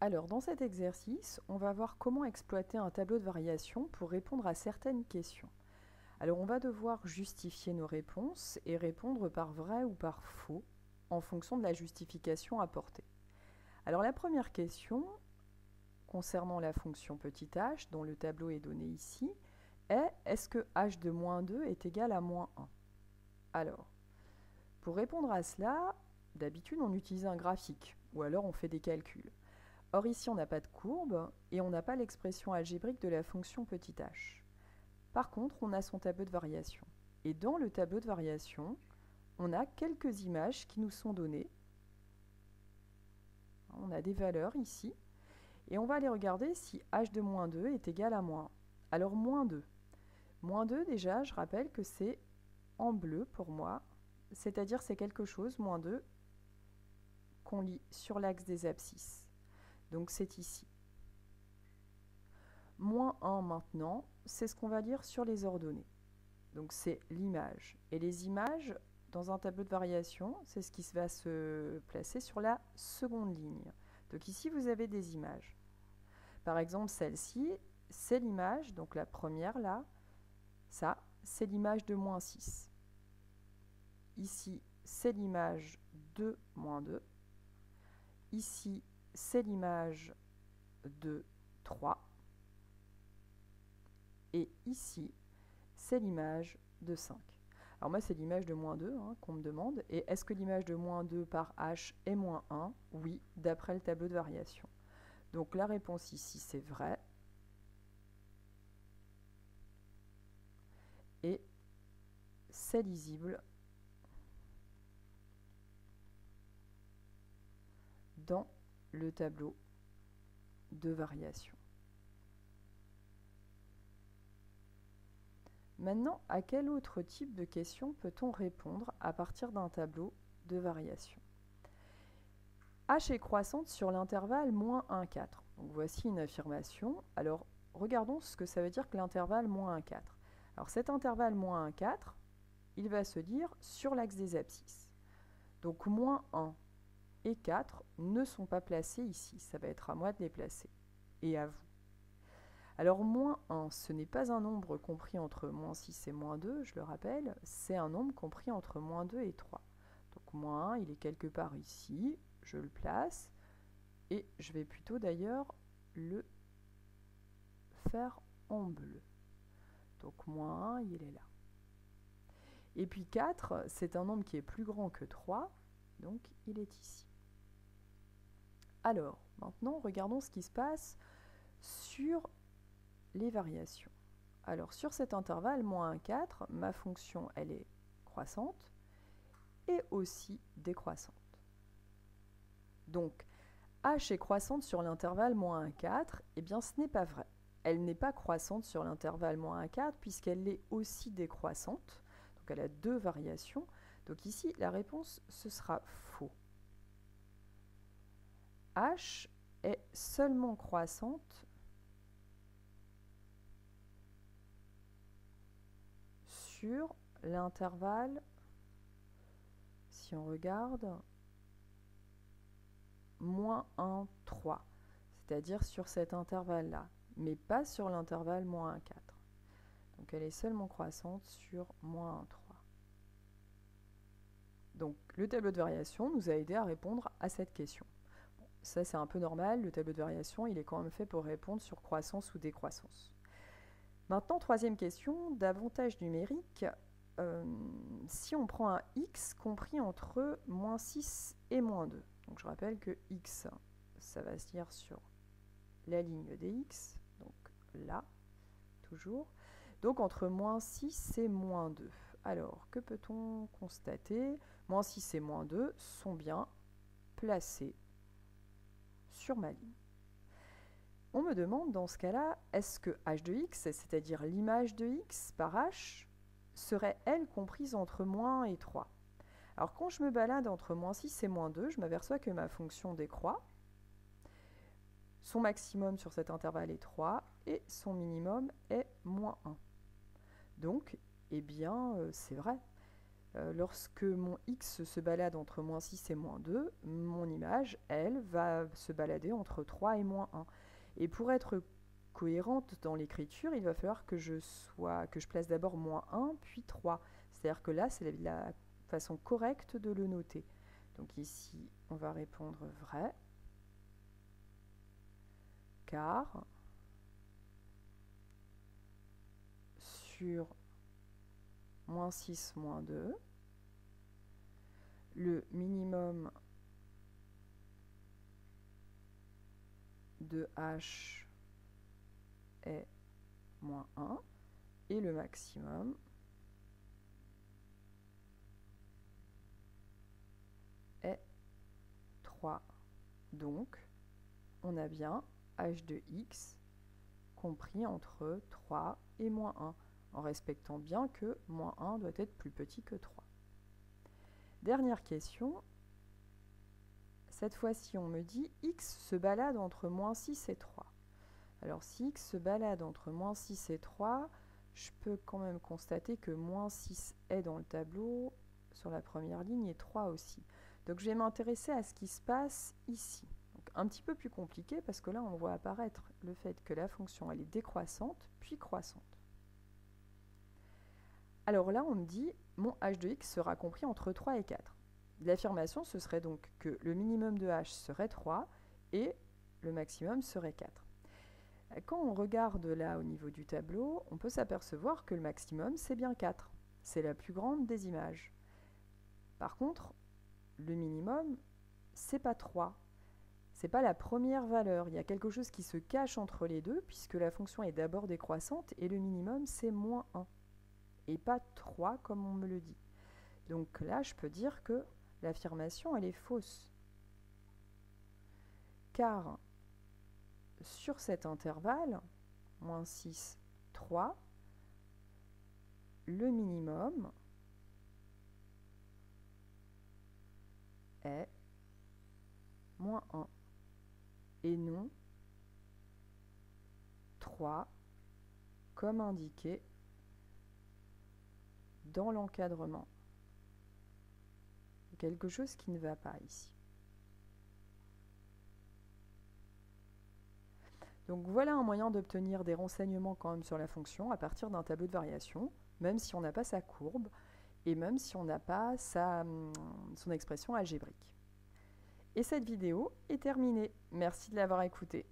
Alors, dans cet exercice, on va voir comment exploiter un tableau de variation pour répondre à certaines questions. Alors, on va devoir justifier nos réponses et répondre par vrai ou par faux en fonction de la justification apportée. Alors, la première question, concernant la fonction petit h, dont le tableau est donné ici, est est-ce que h de moins 2 est égal à moins 1? Alors, pour répondre à cela, d'habitude, on utilise un graphique ou alors on fait des calculs. Or ici, on n'a pas de courbe et on n'a pas l'expression algébrique de la fonction petit h. Par contre, on a son tableau de variation. Et dans le tableau de variation, on a quelques images qui nous sont données. On a des valeurs ici. Et on va aller regarder si h de moins 2 est égal à moins 1. Alors, moins 2. Moins 2, déjà, je rappelle que c'est en bleu pour moi. C'est-à-dire c'est quelque chose, moins 2, qu'on lit sur l'axe des abscisses. Donc c'est ici. Moins 1 maintenant, c'est ce qu'on va lire sur les ordonnées. Donc c'est l'image. Et les images, dans un tableau de variation, c'est ce qui va se placer sur la seconde ligne. Donc ici, vous avez des images. Par exemple, celle-ci, c'est l'image, donc la première là, ça, c'est l'image de moins 6. Ici, c'est l'image de moins 2. Ici, c'est l'image de 3. Et ici, c'est l'image de 5. Alors moi, c'est l'image de moins 2 qu'on me demande. Et est-ce que l'image de moins 2 par h est moins 1? Oui, d'après le tableau de variation. Donc la réponse ici, c'est vrai. Et c'est lisible dans le tableau de variation. Maintenant, à quel autre type de question peut-on répondre à partir d'un tableau de variation? h est croissante sur l'intervalle moins 1, 4. Donc voici une affirmation. Alors, regardons ce que ça veut dire que l'intervalle moins 1, 4. Alors cet intervalle moins 1, 4, il va se lire sur l'axe des abscisses. Donc moins 1 et 4 ne sont pas placés ici. Ça va être à moi de les placer. Et à vous. Alors, moins 1, ce n'est pas un nombre compris entre moins 6 et moins 2, je le rappelle, c'est un nombre compris entre moins 2 et 3. Donc, moins 1, il est quelque part ici, je le place, et je vais plutôt d'ailleurs le faire en bleu. Donc, moins 1, il est là. Et puis 4, c'est un nombre qui est plus grand que 3, donc il est ici. Alors, maintenant, regardons ce qui se passe sur les variations. Alors sur cet intervalle, moins 1, 4, ma fonction, elle est croissante et aussi décroissante. Donc, h est croissante sur l'intervalle moins 1, 4, eh bien ce n'est pas vrai. Elle n'est pas croissante sur l'intervalle moins 1, 4 puisqu'elle est aussi décroissante. Donc elle a deux variations. Donc ici, la réponse, ce sera faux. h est seulement croissante sur l'intervalle, si on regarde, moins 1, 3, c'est-à-dire sur cet intervalle-là, mais pas sur l'intervalle moins 1, 4. Donc elle est seulement croissante sur moins 1, 3. Donc le tableau de variation nous a aidé à répondre à cette question. Bon, ça c'est un peu normal, le tableau de variation il est quand même fait pour répondre sur croissance ou décroissance. Maintenant, troisième question, davantage numérique. Si on prend un x compris entre moins 6 et moins 2. Donc je rappelle que x, ça va se lire sur la ligne des x, donc là, toujours. Donc entre moins 6 et moins 2. Alors, que peut-on constater? Moins 6 et moins 2 sont bien placés sur ma ligne. On me demande dans ce cas-là, est-ce que h de x, c'est-à-dire l'image de x par h, serait, elle, comprise entre moins 1 et 3? Alors quand je me balade entre moins 6 et moins 2, je m'aperçois que ma fonction décroît. Son maximum sur cet intervalle est 3 et son minimum est moins 1. Donc, eh bien, c'est vrai. Lorsque mon x se balade entre moins 6 et moins 2, mon image, elle, va se balader entre 3 et moins 1. Et pour être cohérente dans l'écriture, il va falloir que je place d'abord moins 1, puis 3. C'est-à-dire que là, c'est la façon correcte de le noter. Donc ici, on va répondre vrai, car sur moins 6, moins 2, le minimum de h est moins 1 et le maximum est 3. Donc, on a bien h de x compris entre 3 et moins 1, en respectant bien que moins 1 doit être plus petit que 3. Dernière question. Cette fois-ci, on me dit x se balade entre moins 6 et 3. Alors, si x se balade entre moins 6 et 3, je peux quand même constater que moins 6 est dans le tableau sur la première ligne et 3 aussi. Donc, je vais m'intéresser à ce qui se passe ici. Donc, un petit peu plus compliqué parce que là, on voit apparaître le fait que la fonction elle est décroissante puis croissante. Alors là, on me dit mon h de x sera compris entre 3 et 4. L'affirmation, ce serait donc que le minimum de h serait 3 et le maximum serait 4. Quand on regarde là au niveau du tableau, on peut s'apercevoir que le maximum, c'est bien 4. C'est la plus grande des images. Par contre, le minimum, c'est pas 3. C'est pas la première valeur. Il y a quelque chose qui se cache entre les deux, puisque la fonction est d'abord décroissante et le minimum, c'est moins 1. Et pas 3 comme on me le dit. Donc là, je peux dire que l'affirmation, elle est fausse. Car sur cet intervalle, moins 6, 3, le minimum est moins 1 et non 3 comme indiqué dans l'encadrement. Quelque chose qui ne va pas ici. Donc voilà un moyen d'obtenir des renseignements quand même sur la fonction à partir d'un tableau de variation, même si on n'a pas sa courbe et même si on n'a pas son expression algébrique. Et cette vidéo est terminée. Merci de l'avoir écoutée.